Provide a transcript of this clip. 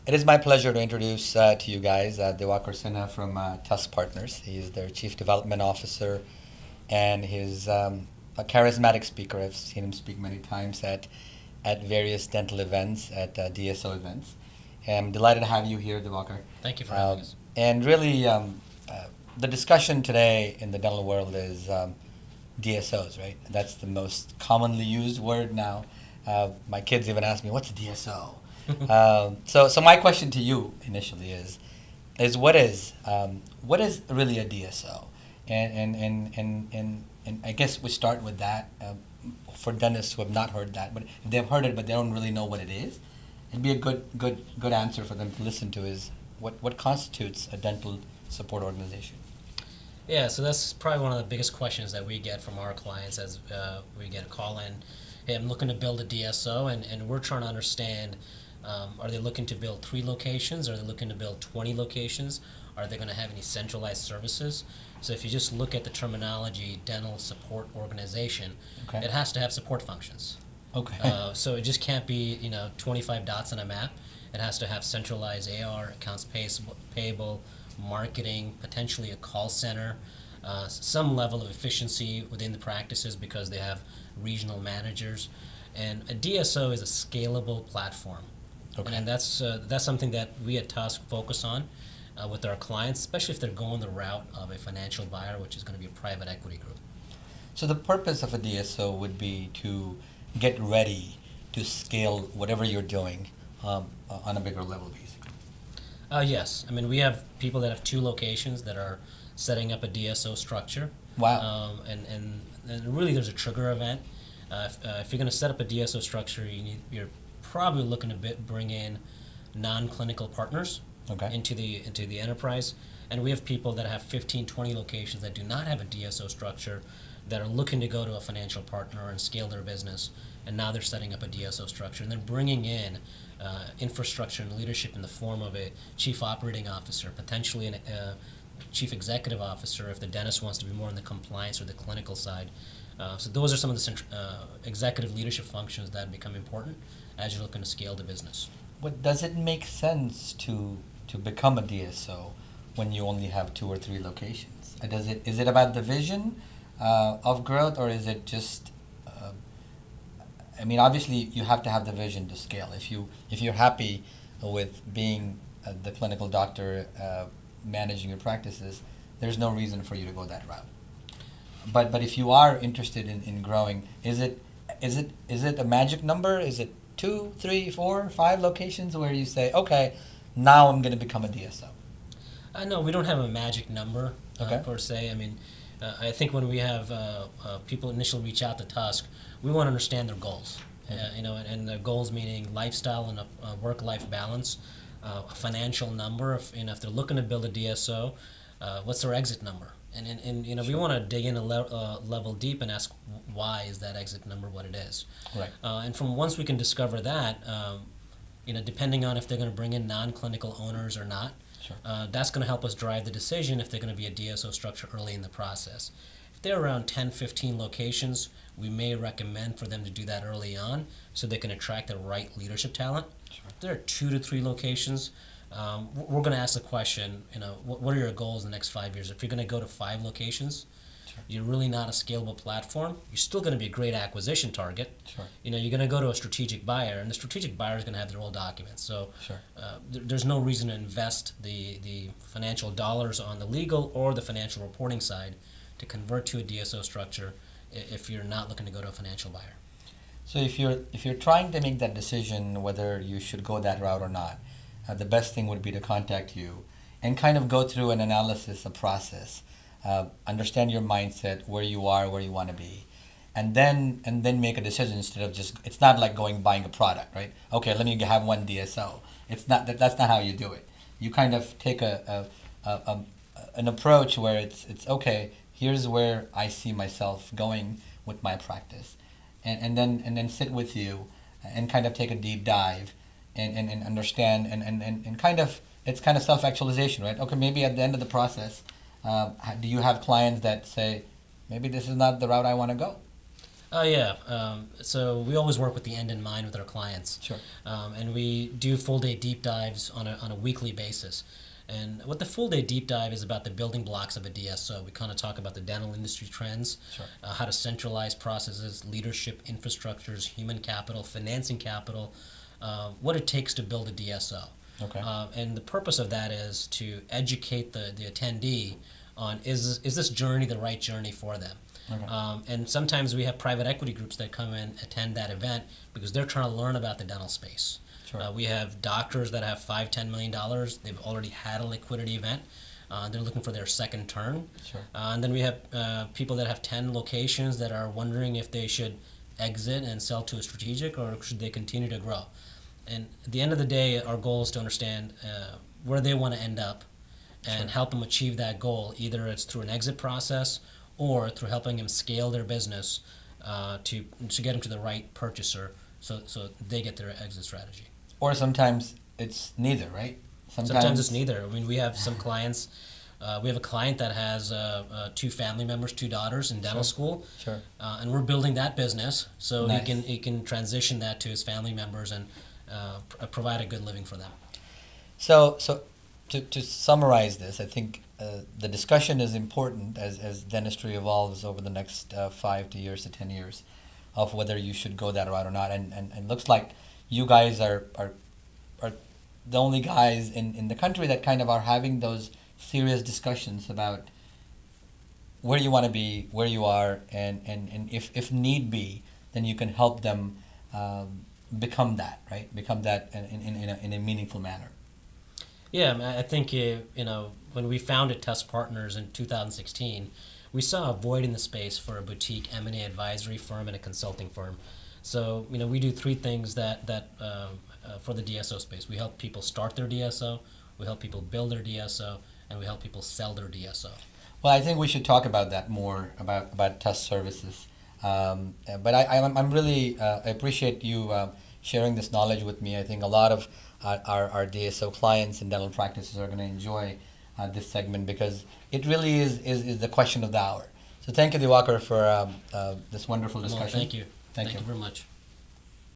It is my pleasure to introduce to you guys Diwakar Sinha from TUSK Partners. He is their Chief Development Officer, and he's a charismatic speaker. I've seen him speak many times at various dental events, at DSO events. And I'm delighted to have you here, Diwakar. Thank you for having us. And really, the discussion today in the dental world is DSOs, right? That's the most commonly used word now. My kids even ask me, "What's a DSO?" So my question to you initially is what is really a DSO? And I guess we start with that for dentists who have not heard that, but if they've heard it but they don't really know what it is, it'd be a good answer for them to listen to is what constitutes a dental support organization. Yeah, so that's probably one of the biggest questions that we get from our clients as we get a call in. Hey, I'm looking to build a DSO, and we're trying to understand, are they looking to build 3 locations? Are they looking to build 20 locations? Are they going to have any centralized services? So if you just look at the terminology, dental support organization, Okay. it has to have support functions. Okay. So it just can't be 25 dots on a map. It has to have centralized AR, accounts payable, marketing, potentially a call center, some level of efficiency within the practices because they have regional managers, and a DSO is a scalable platform. Okay. And that's something that we at Tusk focus on with our clients, especially if they're going the route of a financial buyer, which is going to be a private equity group. So the purpose of a DSO would be to get ready to scale whatever you're doing on a bigger level, basically. Yes, I mean we have people that have 2 locations that are setting up a DSO structure. Wow. And really, there's a trigger event. If you're going to set up a DSO structure, you're probably looking to bring in non-clinical partners Okay. into the enterprise. And we have people that have 15, 20 locations that do not have a DSO structure that are looking to go to a financial partner and scale their business. And now they're setting up a DSO structure, and they're bringing in infrastructure and leadership in the form of a chief operating officer, potentially a chief executive officer if the dentist wants to be more on the compliance or the clinical side. So those are some of the executive leadership functions that become important as you're looking to scale the business. What does it make sense to become a DSO when you only have 2 or 3 locations? Is it about the vision of growth, or is it just I mean, obviously, you have to have the vision to scale. If you're happy with being the clinical doctor managing your practices, there's no reason for you to go that route. But if you are interested in growing, is it a magic number? Is it 2, 3, 4, 5 locations where you say, okay, now I'm going to become a DSO? No, we don't have a magic number Okay. per se. I mean, I think when we have people initially reach out to Tusk, we want to understand their goals. And their goals meaning lifestyle and a work-life balance, a financial number. If they're looking to build a DSO, what's their exit number? And we want to dig in a level deep and ask why is that exit number what it is. Right. And from once we can discover that, depending on if they're going to bring in non-clinical owners or not, Sure. that's going to help us drive the decision if they're going to be a DSO structure early in the process. If they're around 10, 15 locations, we may recommend for them to do that early on so they can attract the right leadership talent. Sure. If there are 2 to 3 locations, we're going to ask the question, what are your goals in the next 5 years? If you're going to go to 5 locations, Sure. you're really not a scalable platform. You're still going to be a great acquisition target. Sure. You're going to go to a strategic buyer, and the strategic buyer is going to have their old documents. So Sure. there's no reason to invest the financial dollars on the legal or the financial reporting side to convert to a DSO structure if you're not looking to go to a financial buyer. So if you're trying to make that decision whether you should go that route or not, the best thing would be to contact you and kind of go through an analysis, a process, understand your mindset, where you are, where you want to be, and then make a decision instead of just. It's not like buying a product, right? Okay, let me have one DSO. It's not that's not how you do it. You kind of take an approach where it's okay. Here's where I see myself going with my practice, and then sit with you and kind of take a deep dive and understand and kind of it's kind of self-actualization, right? Okay, maybe at the end of the process, do you have clients that say maybe this is not the route I want to go? Oh yeah. So we always work with the end in mind with our clients. Sure. And we do full day deep dives on a weekly basis. And what the full day deep dive is about the building blocks of a DSO. We kind of talk about the dental industry trends, Sure. how to centralize processes, leadership, infrastructures, human capital, financing capital, what it takes to build a DSO. Okay. And the purpose of that is to educate the attendee on is this journey the right journey for them. Okay. And sometimes we have private equity groups that come in, attend that event because they're trying to learn about the dental space. Sure. We have doctors that have $5-10 million. They've already had a liquidity event. They're looking for their second turn. Sure. And then we have people that have 10 locations that are wondering if they should exit and sell to a strategic or should they continue to grow. And at the end of the day, our goal is to understand where they want to end up and Sure. help them achieve that goal. Either it's through an exit process or through helping them scale their business to get them to the right purchaser so they get their exit strategy. Or sometimes it's neither, right? Sometimes it's neither. I mean, we have some clients. We have a client that has 2 family members, 2 daughters in dental Sure. school, Sure. And we're building that business so Nice. he can transition that to his family members and provide a good living for them. So to summarize this, I think the discussion is important as dentistry evolves over the next 5 years to 10 years of whether you should go that route or not. And looks like you guys are the only guys in the country that kind of are having those serious discussions about where you want to be, where you are, and if need be, then you can help them become that, right? Become that in a meaningful manner. Yeah, I mean, I think when we founded TUSK Partners in 2016, we saw a void in the space for a boutique M&A advisory firm and a consulting firm. So we do 3 things that for the DSO space. We help people start their DSO, we help people build their DSO, and we help people sell their DSO. Well, I think we should talk about that more about TUSK services. But I'm really I appreciate you sharing this knowledge with me. I think a lot of our DSO clients and dental practices are going to enjoy this segment because it really is the question of the hour. So thank you, Diwakar, for this wonderful discussion. Thank you. Thank you very much.